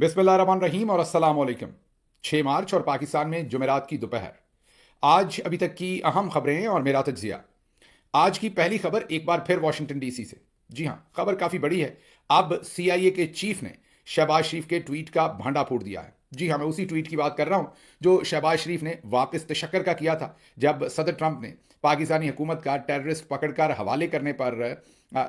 बिस्मिल्लाहिर्रहमानिर्रहीम और अस्सलाम वालेकुम। 6 मार्च और पाकिस्तान में जुमेरात की दोपहर। आज अभी तक की अहम खबरें और मेरा तज्जिया। आज की पहली खबर एक बार फिर वाशिंगटन डीसी से। जी हाँ, खबर काफ़ी बड़ी है। अब सीआईए के चीफ ने शहबाज शरीफ के ट्वीट का भांडा फोड़ दिया है। जी हाँ, मैं उसी ट्वीट की बात कर रहा हूँ जो शहबाज शरीफ ने वापस तशक्कर का किया था जब सदर ट्रंप ने पाकिस्तानी हुकूमत का टेररिस्ट पकड़कर हवाले करने पर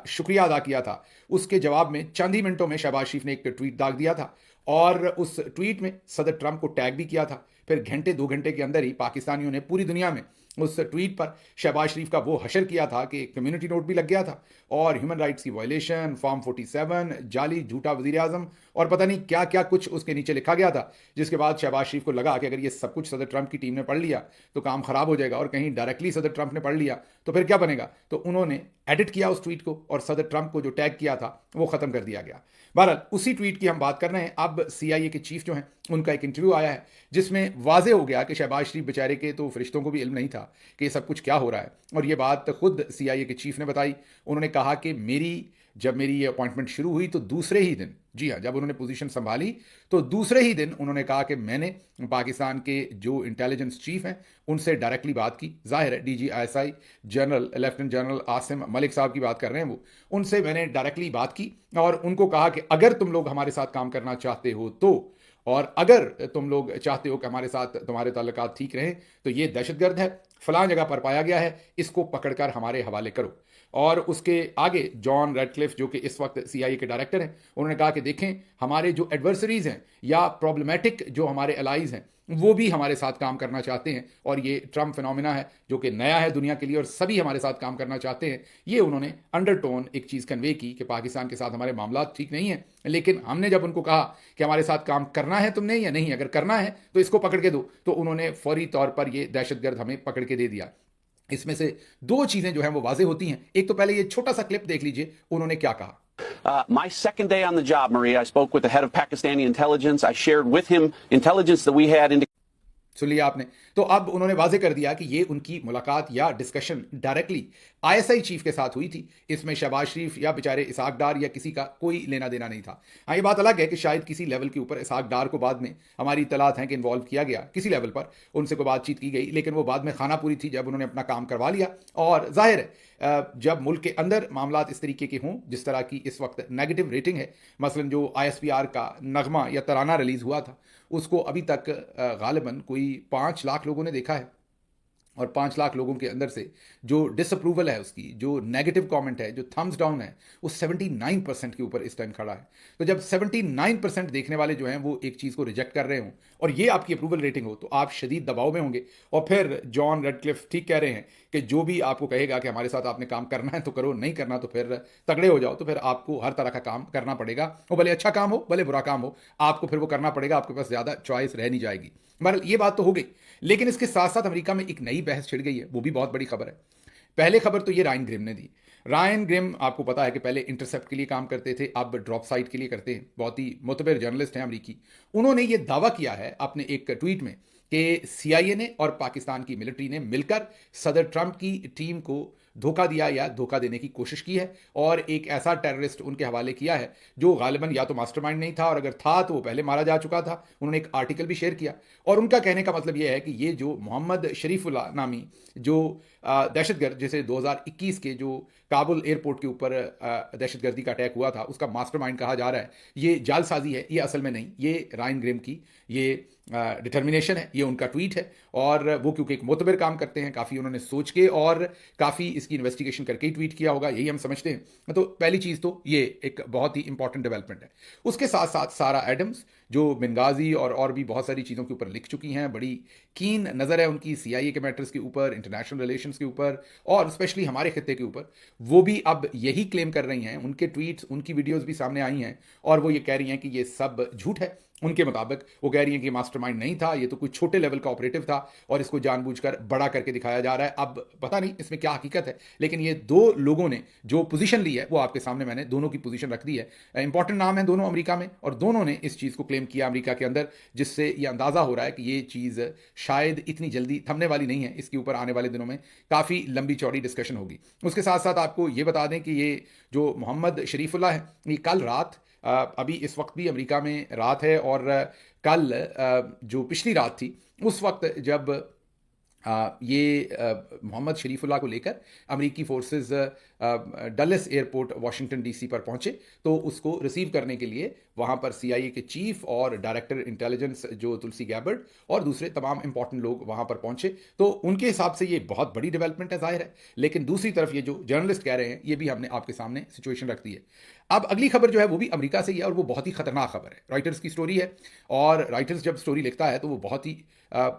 शुक्रिया अदा किया था। उसके जवाब में चंद ही मिनटों में शहबाज शरीफ ने एक ट्वीट दाग दिया था और उस ट्वीट में सदर ट्रंप को टैग भी किया था। फिर घंटे 2 घंटे के अंदर ही पाकिस्तानियों ने पूरी दुनिया में उस ट्वीट पर शहबाज शरीफ का वो हशर किया था कि कम्युनिटी नोट भी लग गया था और ह्यूमन राइट्स की वायलेशन, फॉर्म 47, जाली झूठा वजीर आजम और पता नहीं क्या क्या कुछ उसके नीचे लिखा गया था। जिसके बाद शहबाज शरीफ को लगा कि अगर ये सब कुछ सदर ट्रंप की टीम ने पढ़ लिया तो काम खराब हो जाएगा और कहीं डायरेक्टली सदर ट्रंप ने पढ़ लिया तो फिर क्या बनेगा। तो उन्होंने एडिट किया उस ट्वीट को और सदर ट्रंप को जो टैग किया था वो खत्म कर दिया गया। बहरहाल उसी ट्वीट की हम बात कर रहे हैं। अब सीआईए के चीफ जो हैं उनका एक इंटरव्यू आया है जिसमें वाजे हो गया कि शहबाज शरीफ बेचारे के तो फरिश्तों को भी इल्म नहीं था कि ये सब कुछ क्या हो रहा है। और ये बात खुद सीआईए के चीफ ने बताई। उन्होंने कहा कि जब मेरी ये अपॉइंटमेंट शुरू हुई तो दूसरे ही दिन, जी हाँ, जब उन्होंने पोजीशन संभाली तो दूसरे ही दिन उन्होंने कहा कि मैंने पाकिस्तान के जो इंटेलिजेंस चीफ हैं उनसे डायरेक्टली बात की। जाहिर है DG ISI general lieutenant general Asim Malik साहब की बात कर रहे हैं वो। उनसे मैंने डायरेक्टली बात की और उनको कहा कि अगर तुम लोग हमारे साथ काम करना चाहते हो तो, और अगर तुम लोग चाहते हो कि हमारे साथ तुम्हारे ताल्लुकात ठीक रहें तो ये दहशतगर्द है, फलां जगह पर पाया गया है, इसको पकड़कर हमारे हवाले करो। और उसके आगे जॉन रेडक्लिफ जो कि इस वक्त सीआईए के डायरेक्टर हैं उन्होंने कहा कि देखें हमारे जो एडवर्सरीज हैं या प्रॉब्लमेटिक जो हमारे अलाइज हैं वो भी हमारे साथ काम करना चाहते हैं और ये ट्रम्प फिनोमिना है जो कि नया है दुनिया के लिए और सभी हमारे साथ काम करना चाहते हैं। ये उन्होंने अंडरटोन एक चीज़ कन्वे की कि पाकिस्तान के साथ हमारे मामला ठीक नहीं है, लेकिन हमने जब उनको कहा कि हमारे साथ काम करना है तुमने या नहीं, अगर करना है तो इसको पकड़ के दो, तो उन्होंने फौरी तौर पर ये दहशतगर्द हमें पकड़ के दे दिया। इसमें से दो चीजें जो हैं वो वाजे होती हैं। एक तो पहले ये छोटा सा क्लिप देख लीजिए उन्होंने क्या कहा। My second day on the job, Maria, I spoke with the head of Pakistani intelligence. I shared with him intelligence that we had सुन लिया आपने। तो अब उन्होंने वाजे कर दिया कि ये उनकी मुलाकात या डिस्कशन डायरेक्टली आईएसआई चीफ के साथ हुई थी। इसमें शहबाज शरीफ या बेचारे इसहाक डार या किसी का कोई लेना देना नहीं था। हाँ, ये बात अलग है कि शायद किसी लेवल के ऊपर इसहाक डार को बाद में हमारी इतलात हैं कि इन्वॉल्व किया गया किसी लेवल पर, उनसे कोई बातचीत की गई, लेकिन वो बाद में खाना पूरी थी जब उन्होंने अपना काम करवा लिया। और जाहिर है जब मुल्क के अंदर मामला इस तरीके के हों जिस तरह की इस वक्त नेगेटिव रेटिंग है, मसलन जो आईएसपीआर का नगमा या तराना रिलीज हुआ था उसको अभी तक गालिबन कोई 5 लाख लोगों ने देखा है और 5 लाख लोगों के अंदर से जो डिसअप्रूवल है, उसकी जो नेगेटिव कमेंट है, जो थम्स डाउन है, वो 79% के ऊपर इस टाइम खड़ा है। तो जब 79% देखने वाले जो हैं वो एक चीज़ को रिजेक्ट कर रहे हों और ये आपकी अप्रूवल रेटिंग हो तो आप शदीद दबाव में होंगे। और फिर जॉन रेडक्लिफ ठीक कह रहे हैं कि जो भी आपको कहेगा कि हमारे साथ आपने काम करना है तो करो, नहीं करना तो फिर तगड़े हो जाओ, तो फिर आपको हर तरह का काम करना पड़ेगा। वो भले अच्छा काम हो भले बुरा काम हो, आपको फिर वो करना पड़ेगा, आपके पास ज़्यादा चॉइस रह नहीं जाएगी। बहरहाल ये बात तो हो गई, लेकिन इसके साथ साथ अमेरिका में एक नई बहस छिड़ गई है, वो भी बहुत बड़ी खबर है। पहले खबर तो ये रायन ग्रिम ने दी। रायन ग्रिम आपको पता है कि पहले इंटरसेप्ट के लिए काम करते थे, अब ड्रॉप साइट के लिए करते हैं, बहुत ही मुतबर जर्नलिस्ट हैं अमरीकी। उन्होंने ये दावा किया है अपने एक ट्वीट में कि सीआईए ने और पाकिस्तान की मिलिट्री ने मिलकर सदर ट्रंप की टीम को धोखा दिया या धोखा देने की कोशिश की है और एक ऐसा टेररिस्ट उनके हवाले किया है जो गालिबन या तो मास्टरमाइंड नहीं था और अगर था तो वो पहले मारा जा चुका था। उन्होंने एक आर्टिकल भी शेयर किया और उनका कहने का मतलब यह है कि ये जो मोहम्मद शरीफुल्लाह नामी जो दहशतगर्द जिसे 2021 के जो काबुल एयरपोर्ट के ऊपर दहशतगर्दी का अटैक हुआ था उसका मास्टरमाइंड कहा जा रहा है, ये जालसाजी है, ये असल में नहीं, ये रायन ग्रिम की ये डिटर्मिनेशन है, ये उनका ट्वीट है। और वो क्योंकि एक मोतबर काम करते हैं, काफ़ी उन्होंने सोच के और काफ़ी इसकी इन्वेस्टिगेशन करके ही ट्वीट किया होगा, यही हम समझते हैं। तो पहली चीज़ तो ये एक बहुत ही इंपॉर्टेंट डेवलपमेंट है। उसके साथ साथ सारा एडम्स जो बेंगाजी और भी बहुत सारी चीज़ों के ऊपर लिख चुकी हैं, बड़ी कीन नज़र है उनकी सीआईए के मैटर्स के ऊपर, इंटरनेशनल रिलेशंस के ऊपर और स्पेशली हमारे खित्ते के ऊपर, वो भी अब यही क्लेम कर रही हैं। उनके ट्वीट्स, उनकी वीडियोस भी सामने आई हैं और वो ये कह रही हैं कि ये सब झूठ है। उनके मुताबिक वो कह रही हैं कि मास्टरमाइंड नहीं था, ये तो कोई छोटे लेवल का ऑपरेटिव था और इसको जानबूझकर बड़ा करके दिखाया जा रहा है। अब पता नहीं इसमें क्या हकीकत है, लेकिन ये दो लोगों ने जो पोजीशन ली है वो आपके सामने मैंने दोनों की पोजीशन रख दी है। इंपॉर्टेंट नाम है दोनों अमेरिका में और दोनों ने इस चीज़ को क्लेम किया अमेरिका के अंदर, जिससे ये अंदाज़ा हो रहा है कि ये चीज़ शायद इतनी जल्दी थमने वाली नहीं है। इसके ऊपर आने वाले दिनों में काफ़ी लंबी चौड़ी डिस्कशन होगी। उसके साथ साथ आपको ये बता दें कि ये जो मोहम्मद शरीफुल्लाह है, ये कल रात अभी इस वक्त भी अमेरिका में रात है और कल जो पिछली रात थी उस वक्त जब मोहम्मद शरीफुल्लाह को लेकर अमेरिकी forces Dallas airport Washington DC पर पहुंचे तो उसको रिसीव करने के लिए वहां पर सीआईए के चीफ और डायरेक्टर इंटेलिजेंस जो तुलसी गैबर्ड और दूसरे तमाम इंपॉर्टेंट लोग वहां पर पहुंचे। तो उनके हिसाब से ये बहुत बड़ी डेवलपमेंट है, जाहिर है। लेकिन दूसरी तरफ ये जो जर्नलिस्ट कह रहे हैं ये भी हमने आपके सामने सिचुएशन रख दी है। अब अगली खबर जो है वो भी अमेरिका से ही है और वो बहुत ही खतरनाक खबर है। राइटर्स की स्टोरी है और राइटर्स जब स्टोरी लिखता है तो वो बहुत ही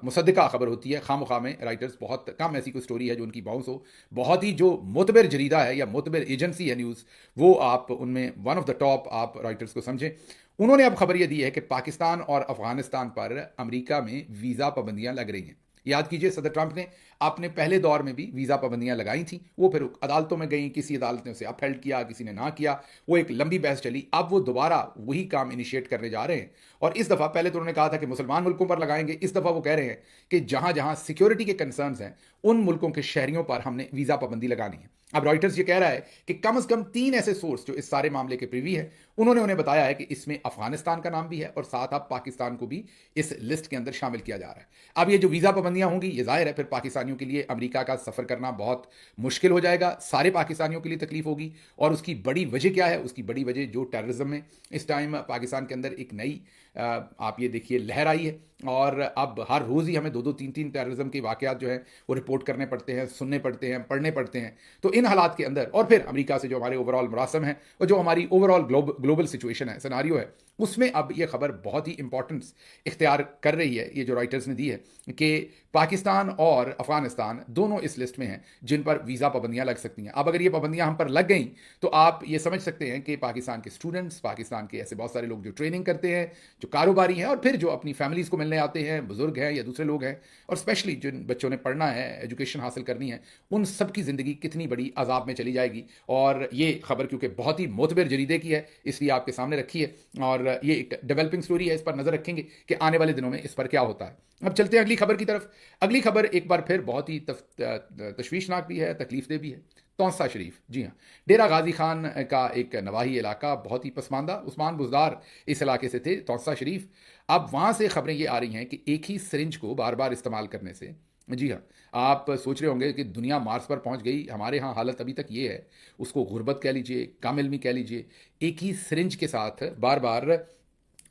मुसद्दिका खबर होती है। खामखा में राइटर्स बहुत कम ऐसी कोई स्टोरी है जो उनकी बाउंस हो। बहुत ही जो मोतबर जरीदा है या मोतबर एजेंसी है न्यूज़, वो आप उनमें वन ऑफ द टॉप आप राइटर्स को समझें। उन्होंने अब खबर यह दी है कि पाकिस्तान और अफगानिस्तान पर अमेरिका में वीज़ा पाबंदियां लग रही हैं। याद कीजिए सदर ट्रंप ने अपने पहले दौर में भी वीज़ा पाबंदियां लगाई थी, वो फिर अदालतों में गई, किसी अदालत ने उसे अपहेल्ड किया, किसी ने ना किया, वो एक लंबी बहस चली। अब वो दोबारा वही काम इनिशिएट करने जा रहे हैं और इस दफ़ा, पहले तो उन्होंने कहा था कि मुसलमान मुल्कों पर लगाएंगे, इस दफ़ा वो कह रहे हैं कि जहां जहां सिक्योरिटी के कंसर्न्स हैं उन मुल्कों के शहरियों पर हमने वीज़ा पाबंदी लगानी है। अब रॉयटर्स ये कह रहा है कि कम से कम 3 ऐसे सोर्स जो इस सारे मामले के प्रीवी है, उन्होंने उन्हें बताया है कि इसमें अफगानिस्तान का नाम भी है और साथ अब पाकिस्तान को भी इस लिस्ट के अंदर शामिल किया जा रहा है। अब ये जो वीज़ा पाबंदियां होंगी, ये जाहिर है फिर पाकिस्तानियों के लिए अमेरिका का सफ़र करना बहुत मुश्किल हो जाएगा, सारे पाकिस्तानियों के लिए तकलीफ होगी। और उसकी बड़ी वजह क्या है? उसकी बड़ी वजह जो टेररिज्म में इस टाइम पाकिस्तान के अंदर एक नई आप ये देखिए लहर आई है और अब हर रोज़ ही हमें 2-2, 3-3 टेररिज्म के वाक़यात जो हैं वो रिपोर्ट करने पड़ते हैं, सुनने पड़ते हैं, पढ़ने पड़ते हैं। तो इन हालात के अंदर और फिर अमेरिका से जो हमारे ओवरऑल मरासम है और जो हमारी ओवरऑल ग्लोबल सिचुएशन है, सिनारियो है, उसमें अब ये खबर बहुत ही इंपॉर्टेंस इख्तियार कर रही है, ये जो राइटर्स ने दी है, कि पाकिस्तान और अफगानिस्तान दोनों इस लिस्ट में हैं जिन पर वीज़ा पाबंदियां लग सकती हैं। अब अगर ये पाबंदियां हम पर लग गई तो आप ये समझ सकते हैं कि पाकिस्तान के स्टूडेंट्स, पाकिस्तान के ऐसे बहुत सारे लोग जो ट्रेनिंग करते हैं, जो कारोबारी हैं और फिर जो अपनी फैमिलीज़ को मिलने आते हैं, बुजुर्ग हैं या दूसरे लोग हैं, और स्पेशली जिन बच्चों ने पढ़ना है, एजुकेशन हासिल करनी है, उन सब की ज़िंदगी कितनी बड़ी अजाब में चली जाएगी। और ये खबर क्योंकि बहुत ही मोतबर जरीदे की है इसलिए आपके सामने रखी है और ये एक डेवलपिंग स्टोरी है, इस पर नज़र रखेंगे कि आने वाले दिनों में इस पर क्या होता है। अब चलते हैं अगली खबर की तरफ। अगली खबर एक बार फिर बहुत ही तशवीशनाक भी है, तकलीफदेह भी है। तौसा शरीफ, जी हाँ, डेरा गाजी खान का एक नवाही इलाका, बहुत ही पसमानदा उस्मान बुजदार इस इलाके से थे तौसा शरीफ। अब वहाँ से खबरें ये आ रही हैं कि एक ही सिरिंज को बार बार इस्तेमाल करने से, जी हाँ, आप सोच रहे होंगे कि दुनिया मार्स पर पहुंच गई, हमारे यहाँ हालत अभी तक ये है, उसको गुर्बत कह लीजिए, कम इल्मी कह लीजिए। एक ही सिरिंज के साथ बार बार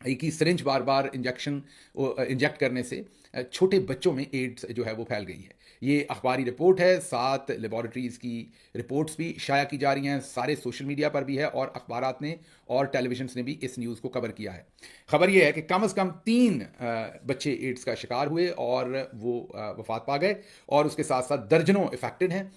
एक ही सिरिंज बार बार इंजेक्ट करने से छोटे बच्चों में एड्स जो है वो फैल गई है। ये अखबारी रिपोर्ट है, 7 लेबॉरेटरीज़ की रिपोर्ट्स भी शाया की जा रही हैं, सारे सोशल मीडिया पर भी है और अखबारात ने और टेलीविजन ने भी इस न्यूज़ को कवर किया है। खबर यह है कि कम से कम 3 बच्चे एड्स का शिकार हुए और वो वफात पा गए और उसके साथ साथ दर्जनों इफेक्टेड हैं।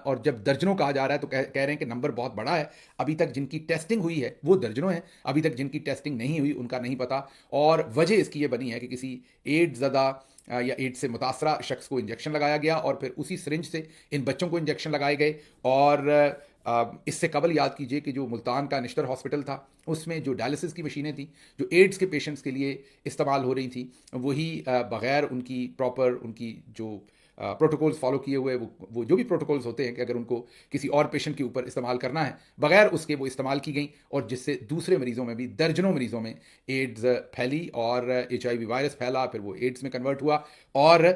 और जब दर्जनों कहा जा रहा है तो कह रहे हैं कि नंबर बहुत बड़ा है। अभी तक जिनकी टेस्टिंग हुई है वो दर्जनों हैं, अभी तक जिनकी टेस्टिंग नहीं हुई उनका नहीं पता। और वजह इसकी ये बनी है कि किसी एड्स ज़दा या एड्स से मुतासरा शख्स को इंजेक्शन लगाया गया और फिर उसी सिरिंज से इन बच्चों को इंजेक्शन लगाए गए। और इससे कबल याद कीजिए कि जो मुल्तान का निश्तर हॉस्पिटल था उसमें जो डायलिसिस की मशीनें थी जो एड्स के पेशेंट्स के लिए इस्तेमाल हो रही थी, वही बग़ैर उनकी प्रॉपर उनकी जो प्रोटोकॉल्स फॉलो किए हुए, वो जो भी प्रोटोकॉल्स होते हैं कि अगर उनको किसी और पेशेंट के ऊपर इस्तेमाल करना है, बगैर उसके वो इस्तेमाल की गई और जिससे दूसरे मरीज़ों में भी, दर्जनों मरीज़ों में एड्स फैली और HIV वायरस फैला, फिर वो एड्स में कन्वर्ट हुआ और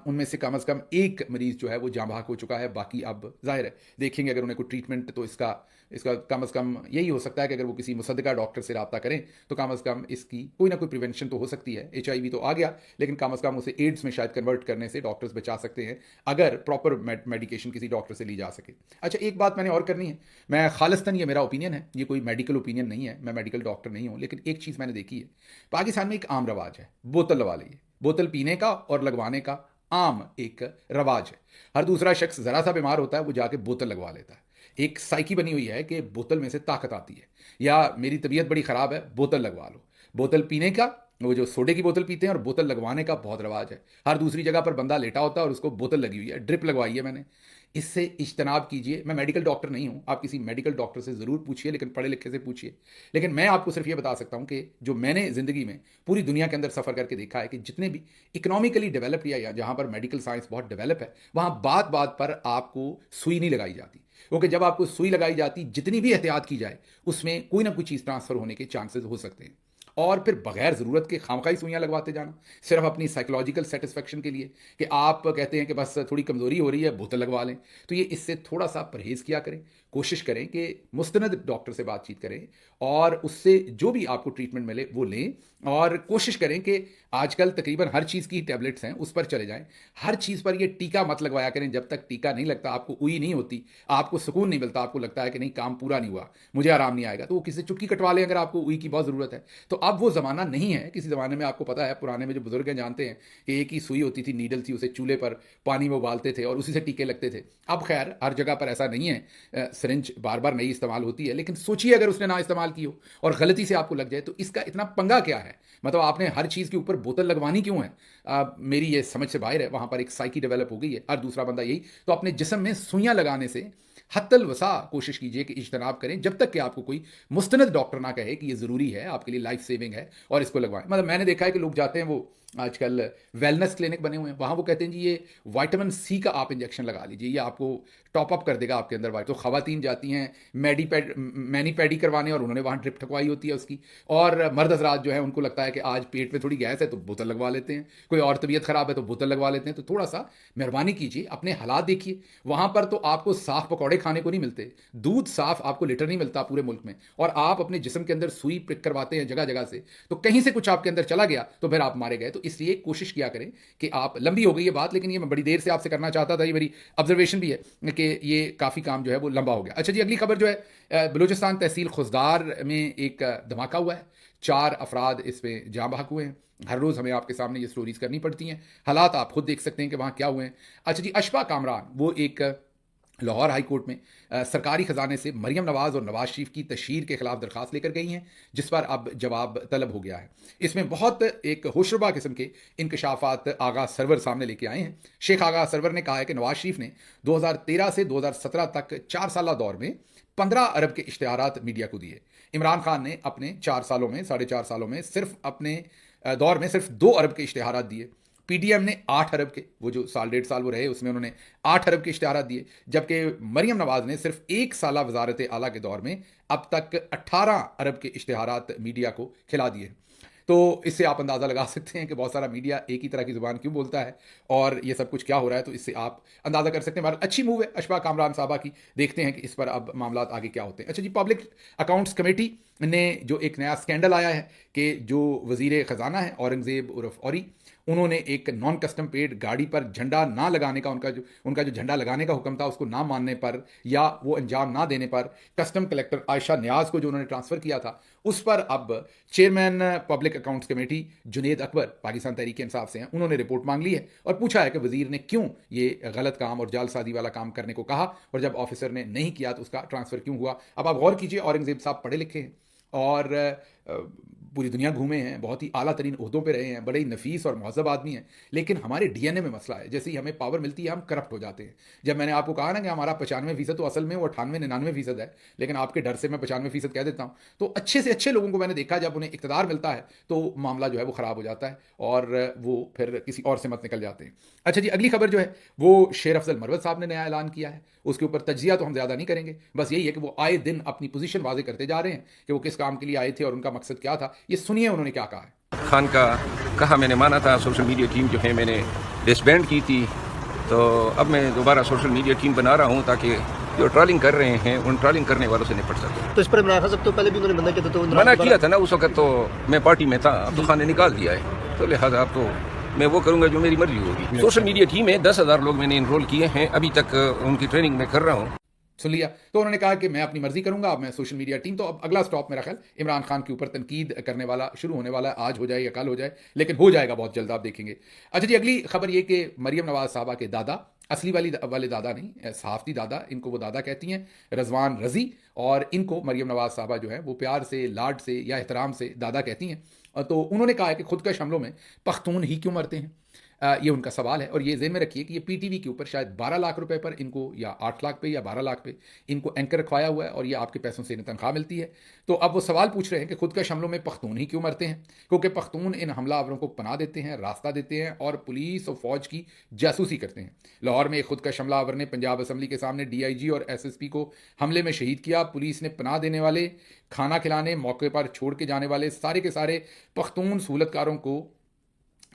उनमें से कम एक मरीज़ जो है वो जाँ बहक हो चुका है। बाकी अब जाहिर है देखेंगे अगर उन्हें कोई ट्रीटमेंट, तो इसका कम से कम यही हो सकता है कि अगर वो किसी मुसद्दिका डॉक्टर से रब्ता करें तो कम से कम इसकी कोई ना कोई प्रिवेंशन तो हो सकती है। HIV तो आ गया लेकिन कम से कम उसे एड्स में शायद कन्वर्ट करने से डॉक्टर्स बचा सकते हैं अगर प्रॉपर मेडिकेशन किसी डॉक्टर से ली जा सके। अच्छा, एक बात मैंने और करनी है, मैं खालिस्तान, ये मेरा ओपिनियन है, ये कोई मेडिकल ओपिनियन नहीं है, मैं मेडिकल डॉक्टर नहीं हूँ, लेकिन एक चीज़ मैंने देखी है, पाकिस्तान में एक आम रवाज है, बोतल लगा लीजिए, बोतल पीने का और लगवाने का आम एक रवाज है। हर दूसरा शख्स ज़रा सा बीमार होता है वो जाके बोतल लगवा लेता है। एक साइकी बनी हुई है कि बोतल में से ताकत आती है, या मेरी तबीयत बड़ी ख़राब है बोतल लगवा लो। बोतल पीने का, वो जो सोडे की बोतल पीते हैं, और बोतल लगवाने का बहुत रवाज है। हर दूसरी जगह पर बंदा लेटा होता है और उसको बोतल लगी हुई है, ड्रिप लगवाई है मैंने। इससे इज्तनाब कीजिए। मैं मेडिकल डॉक्टर नहीं हूँ, आप किसी मेडिकल डॉक्टर से ज़रूर पूछिए, लेकिन पढ़े लिखे से पूछिए। लेकिन मैं आपको सिर्फ ये बता सकता हूँ कि जो मैंने ज़िंदगी में पूरी दुनिया के अंदर सफ़र करके देखा है कि जितने भी इकोनॉमिकली डेवलप या जहाँ पर मेडिकल साइंस बहुत डेवलप है, वहाँ बात बात पर आपको सुई नहीं लगाई जाती। क्योंकि जब आपको सुई लगाई जाती, जितनी भी एहतियात की जाए, उसमें कोई ना कोई चीज़ ट्रांसफ़र होने के चांसेस हो सकते हैं। और फिर बगैर ज़रूरत के खामखाई सुइयाँ लगवाते जाना, सिर्फ अपनी साइकोलॉजिकल सेटिस्फेक्शन के लिए कि आप कहते हैं कि बस थोड़ी कमज़ोरी हो रही है, बोतल लगवा लें। तो ये इससे थोड़ा सा परहेज़ किया करें। कोशिश करें कि मुस्तनद डॉक्टर से बातचीत करें और उससे जो भी आपको ट्रीटमेंट मिले वो लें। और कोशिश करें कि आजकल तकरीबन हर चीज़ की टैबलेट्स हैं, उस पर चले जाएं। हर चीज़ पर ये टीका मत लगवाया करें। जब तक टीका नहीं लगता, आपको उई नहीं होती, आपको सुकून नहीं मिलता, आपको लगता है कि नहीं काम पूरा नहीं हुआ, मुझे आराम नहीं आएगा, तो वो किसी से चुटकी कटवा लें अगर आपको उई की बहुत ज़रूरत है। तो अब वो ज़माना नहीं है। किसी ज़माने में आपको पता है, पुराने में जो बुजुर्ग हैं जानते हैं कि एक ही सुई होती थी, नीडल थी, उसे चूल्हे पर पानी में उबालते थे और उसी से टीके लगते थे। अब खैर हर जगह पर ऐसा नहीं है, सिरिंज बार बार नई इस्तेमाल होती है। लेकिन सोचिए अगर उसने ना इस्तेमाल की हो और गलती से आपको लग जाए, तो इसका इतना पंगा क्या है? मतलब आपने हर चीज़ के ऊपर बोतल लगवानी क्यों है? मेरी ये समझ से बाहर है। वहाँ पर एक साइकी डेवलप हो गई है, हर दूसरा बंदा यही। तो अपने जिस्म में सुइयाँ लगाने से हत्तल वसा कोशिश कीजिए कि इज्तनाब करें, जब तक कि आपको कोई मुस्तनद डॉक्टर ना कहे कि ये ज़रूरी है, आपके लिए लाइफ सेविंग है और इसको लगवाएं। मतलब मैंने देखा है कि लोग जाते हैं, वो आजकल वेलनेस क्लिनिक बने हुए हैं, वहाँ वो कहते हैं जी ये विटामिन सी का आप इंजेक्शन लगा लीजिए, ये आपको टॉप अप कर देगा आपके अंदर वाइट। तो खवातीन जाती हैं मैनी पैडी करवाने और उन्होंने वहाँ ड्रिप ठकवाई होती है उसकी। और मर्द हजरात जो है उनको लगता है कि आज पेट में थोड़ी गैस है तो बोतल लगवा लेते हैं, कोई और तबीयत ख़राब है तो बोतल लगवा लेते हैं। तो थोड़ा सा मेहरबानी कीजिए, अपने हालात देखिए। वहाँ पर तो आपको साफ पकौड़े खाने को नहीं मिलते, दूध साफ आपको लीटर नहीं मिलता पूरे मुल्क में, और आप अपने जिस्म के अंदर सुई प्रिक करवाते हैं जगह जगह से, तो कहीं से कुछ आपके अंदर चला गया तो फिर आप मारे गए। तो इसलिए कोशिश किया करें कि आप, लंबी हो गई ये बात लेकिन ये मैं बड़ी देर से आपसे करना चाहता था, ये मेरी ऑब्जर्वेशन भी है कि ये काफ़ी काम जो है वो लंबा हो गया। अच्छा जी, अगली खबर जो है, बलूचिस्तान तहसील खुजदार में एक धमाका हुआ है, 4 अफराद इसमें जाँ बहक हुए हैं। हर रोज़ हमें आपके सामने ये स्टोरीज करनी पड़ती हैं, हालात आप खुद देख सकते हैं कि वहाँ क्या हुए हैं। अच्छा जी, अशफा कामरान वो एक लाहौर हाई कोर्ट में सरकारी ख़जाने से मरीम नवाज़ और नवाज शरीफ की तशहीर के खिलाफ दरख्वास्त लेकर गई हैं, जिस पर अब जवाब तलब हो गया है। इसमें बहुत एक होशरुबा किस्म के इंकशाफात आगा सरवर सामने लेके आए हैं। शेख आगा सरवर ने कहा है कि नवाज शरीफ ने 2013 से 2017 तक 4 साला दौर में 15 अरब के इश्तिहारात मीडिया को दिए। इमरान खान ने अपने 4 सालों में, 4.5 सालों में सिर्फ अपने दौर में सिर्फ 2 अरब के इश्तिहारात दिए। पीडीएम ने 8 अरब के, वो जो साल 1.5 साल वो रहे उसमें उन्होंने 8 अरब के इश्तिहारात दिए, जबकि मरीम नवाज ने सिर्फ 1 साला वजारत आला के दौर में अब तक 18 अरब के इश्तिहारात मीडिया को खिला दिए। तो इससे आप अंदाज़ा लगा सकते हैं कि बहुत सारा मीडिया एक ही तरह की ज़ुबान क्यों बोलता है और ये सब कुछ क्या हो रहा है। तो इससे आप अंदाज़ा कर सकते हैं। हमारा अच्छी मूव है अशफा कामरान साहबा की, देखते हैं कि इस पर अब मामला आगे क्या होते हैं। अच्छा जी, पब्लिक अकाउंट्स कमेटी ने जो एक नया स्कैंडल आया है कि जो वज़ीर ख़जाना है औरंगज़ेब उर्फ औरी, उन्होंने एक नॉन कस्टम पेड गाड़ी पर झंडा ना लगाने का, उनका जो झंडा लगाने का हुक्म था उसको ना मानने पर या वो अंजाम ना देने पर कस्टम कलेक्टर आयशा न्याज को जो उन्होंने ट्रांसफ़र किया था, उस पर अब chairman public accounts committee Junaid Akbar Pakistan Tehreek Insaf से हैं, उन्होंने रिपोर्ट मांग ली है और पूछा है कि वज़ीर ने क्यों ये गलत काम और जालसाजी वाला काम करने को कहा, और जब ऑफिसर ने नहीं किया तो उसका ट्रांसफ़र क्यों हुआ। अब आप गौर कीजिए, औरंगज़ेब साहब पढ़े लिखे हैं और पूरी दुनिया घूमे हैं, बहुत ही आला तरीन ओहदों पे रहे हैं, बड़े ही नफीस और महज़ब आदमी हैं, लेकिन हमारे डीएनए में मसला है। जैसे ही हमें पावर मिलती है हम करप्ट हो जाते हैं। जब मैंने आपको कहा ना कि हमारा 95% तो असल में वो 98-99% है, लेकिन आपके डर से मैं 95% कह देता हूँ। तो अच्छे से अच्छे लोगों को मैंने देखा, जब उन्हें इक़्तिदार मिलता है तो मामला जो है वो ख़राब हो जाता है और वो फिर किसी और से मत निकल जाते हैं। अच्छा जी, अगली खबर जो है वो शेर अफजल मरवत साहब ने नया ऐलान किया है। उसके ऊपर तज्जिया तो हम ज़्यादा नहीं करेंगे, बस यही है कि वो आए दिन अपनी पोजीशन वाज़े करते जा रहे हैं कि वो किस काम के लिए आए थे और उनका मकसद क्या था। ये सुनिए उन्होंने क्या कहा है। खान का कहा मैंने माना था, सोशल मीडिया टीम जो है मैंने डिसबैंड की थी, तो अब मैं दोबारा सोशल मीडिया टीम बना रहा हूँ ताकि जो ट्रोलिंग कर रहे हैं उन ट्रोलिंग करने वालों से निपट सके। तो इस पर इमरान खान साहब तो पहले भी उन्होंने मना किया था, तो मना किया था ना उस वक्त, तो मैं पार्टी में था, अब तो खान ने निकाल दिया है, तो लिहाजा अब तो मैं वो करूंगा जो मेरी मर्जी होगी। सोशल मीडिया टीम में 10,000 लोग मैंने इनरोल किए हैं, अभी तक उनकी ट्रेनिंग में कर रहा हूँ। सुन लिया, तो उन्होंने कहा कि मैं अपनी मर्जी करूंगा, अब मैं सोशल मीडिया टीम। तो अब अगला स्टॉप मेरा ख्याल इमरान खान के ऊपर तनकीद करने वाला शुरू होने वाला है, आज हो जाए या कल हो जाए, लेकिन हो जाएगा बहुत जल्द, आप देखेंगे। अच्छा जी, अगली खबर ये कि मरीम नवाज साहबा के दादा, असली वाले दादा नहीं, सहाफ़ती दादा, इनको वो दादा कहती हैं, रजवान रज़ी, और इनको मरीम नवाज साहबा जो है वो प्यार से, लाड से या एहतराम से दादा कहती हैं। तो उन्होंने कहा है कि खुदकश हमलों में पख्तून ही क्यों मरते हैं। ये उनका सवाल है। और ये ज़हन में रखिए कि ये पीटीवी के ऊपर शायद 12 लाख रुपए पर इनको, या 8 लाख पे या 12 लाख पे इनको एंकर रखवाया हुआ है, और ये आपके पैसों से इन्हें तनख्वाह मिलती है। तो अब वो सवाल पूछ रहे हैं कि खुदकश हमलों में पख्तून ही क्यों मरते हैं, क्योंकि पख्तून इन हमलावरों को पनाह देते हैं, रास्ता देते हैं और पुलिस और फौज की जासूसी करते हैं। लाहौर में एक खुदकश हमलावर ने पंजाब असम्बली के सामने DIG और SSP को हमले में शहीद किया। पुलिस ने पनाह देने वाले, खाना खिलाने, मौके पर छोड़ के जाने वाले सारे के सारे पख्तून सहूलतकारों को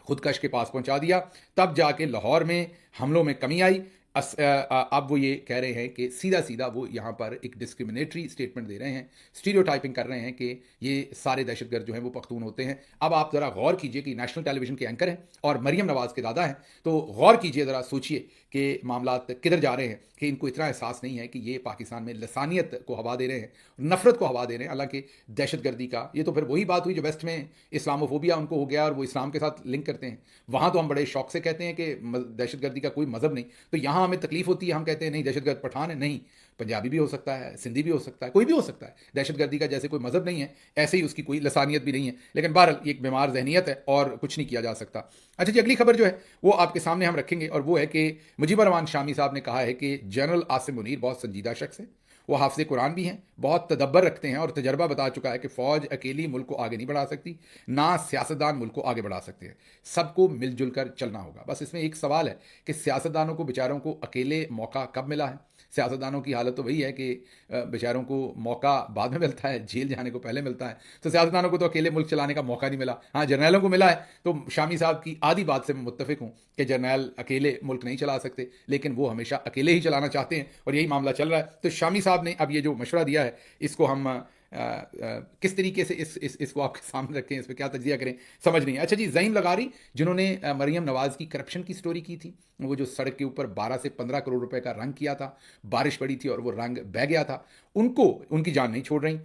खुदकश के पास पहुंचा दिया। तब जाके लाहौर में हमलों में कमी आई। अब वो ये कह रहे हैं कि सीधा सीधा वो यहाँ पर एक डिस्क्रिमिनेटरी स्टेटमेंट दे रहे हैं, स्टीरियोटाइपिंग कर रहे हैं कि ये सारे दहशतगर्द जो हैं वो पख्तून होते हैं। अब आप ज़रा गौर कीजिए कि नेशनल टेलीविज़न के एंकर हैं और मरियम नवाज़ के दादा हैं, तो गौर कीजिए, ज़रा सोचिए कि मामलात किधर जा रहे हैं, कि इनको इतना एहसास नहीं है कि ये पाकिस्तान में लसानियत को हवा दे रहे हैं, नफरत को हवा दे रहे हैं। हालांकि दहशतगर्दी का ये तो फिर वही बात हुई जो वेस्ट में इस्लामोफोबिया उनको हो गया और वो इस्लाम के साथ लिंक करते हैं। वहाँ तो हम बड़े शौक से कहते हैं कि दहशतगर्दी का कोई मज़हब नहीं, तो यहाँ हमें तकलीफ होती है, हम कहते हैं नहीं दहशतगर्द पठान है। नहीं, पंजाबी भी हो सकता है, सिंधी भी हो सकता है, कोई भी हो सकता है। दहशतगर्दी का जैसे कोई मज़हब नहीं है, ऐसे ही उसकी कोई लसानियत भी नहीं है। लेकिन बहरहाल ये एक बीमार जहनीत है और कुछ नहीं किया जा सकता। अच्छा जी, अगली खबर जो है वो आपके सामने हम रखेंगे, और वो है कि मुजीबर रहमान शामी साहब ने कहा है कि जनरल आसिम मुनीर बहुत संजीदा शख्स है, वो हाफिज़ कुरान भी हैं, बहुत तदब्बर रखते हैं और तजर्बा बता चुका है कि फ़ौज अकेली मुल्क को आगे नहीं बढ़ा सकती, ना सियासतदान मुल्क को आगे बढ़ा सकते हैं, सबको मिलजुल कर चलना होगा। बस इसमें एक सवाल है कि सियासतदानों को बेचारों को अकेले मौका कब मिला है। सियासतदानों की हालत तो वही है कि बेचारों को मौका बाद में मिलता है, जेल जाने को पहले मिलता है। तो सियासतदानों को तो अकेले मुल्क चलाने का मौका नहीं मिला। हाँ, जर्नैलों को मिला है। तो शामी साहब की आधी बात से मैं मुत्तफिक हूँ कि जर्नैल अकेले मुल्क नहीं चला सकते, लेकिन वो हमेशा अकेले ही चलाना चाहते हैं और यही मामला चल रहा है। तो शामी साहब ने अब ये जो मशवरा दिया है, इसको हम किस तरीके से इसको आपके सामने रखें, इस पर क्या तजिया करें, समझ नहीं। अच्छा जी, ज़हीम लगारी जिन्होंने मरियम नवाज़ की करप्शन की स्टोरी की थी, वो जो सड़क के ऊपर 12 से 15 करोड़ रुपए का रंग किया था, बारिश पड़ी थी और वो रंग बह गया था, उनको उनकी जान नहीं छोड़ रही।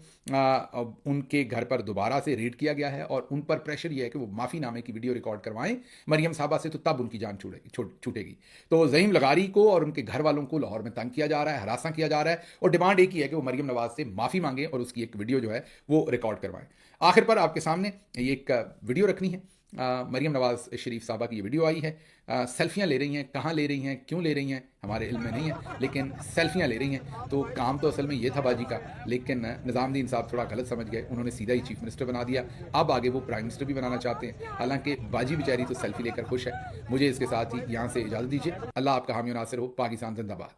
उनके घर पर दोबारा से रेड किया गया है और उन पर प्रेशर ये है कि वो माफ़ीनामे की वीडियो रिकॉर्ड करवाएं मरियम साहबा से, तो तब उनकी जान छूटेगी। तो ज़हीम लगारी को और उनके घर वालों को लाहौर में तंग किया जा रहा है, हरासा किया जा रहा है, और डिमांड एक ही है कि वो मरियम नवाज़ से माफ़ी मांगे और उसकी एक वीडियो जो है वो रिकॉर्ड करवाएं। आखिर पर आपके सामने ये एक वीडियो रखनी है। मरियम नवाज़ शरीफ साहबा की ये वीडियो आई है। सेल्फियाँ ले रही हैं, कहाँ ले रही हैं, क्यों ले रही हैं, हमारे इल्म में नहीं है, लेकिन सेल्फियाँ ले रही हैं। तो काम तो असल में ये था बाजी का, लेकिन निज़ामुद्दीन साहब थोड़ा गलत समझ गए, उन्होंने सीधा ही चीफ मिनिस्टर बना दिया। अब आगे वो प्राइम मिनिस्टर भी बनाना चाहते हैं। हालांकि बाजी बेचारी तो सेल्फी लेकर खुश है। मुझे इसके साथ ही यहाँ से इजाज़त दीजिए। अल्लाह आपका हामी नासिर हो। पाकिस्तान जिंदाबाद।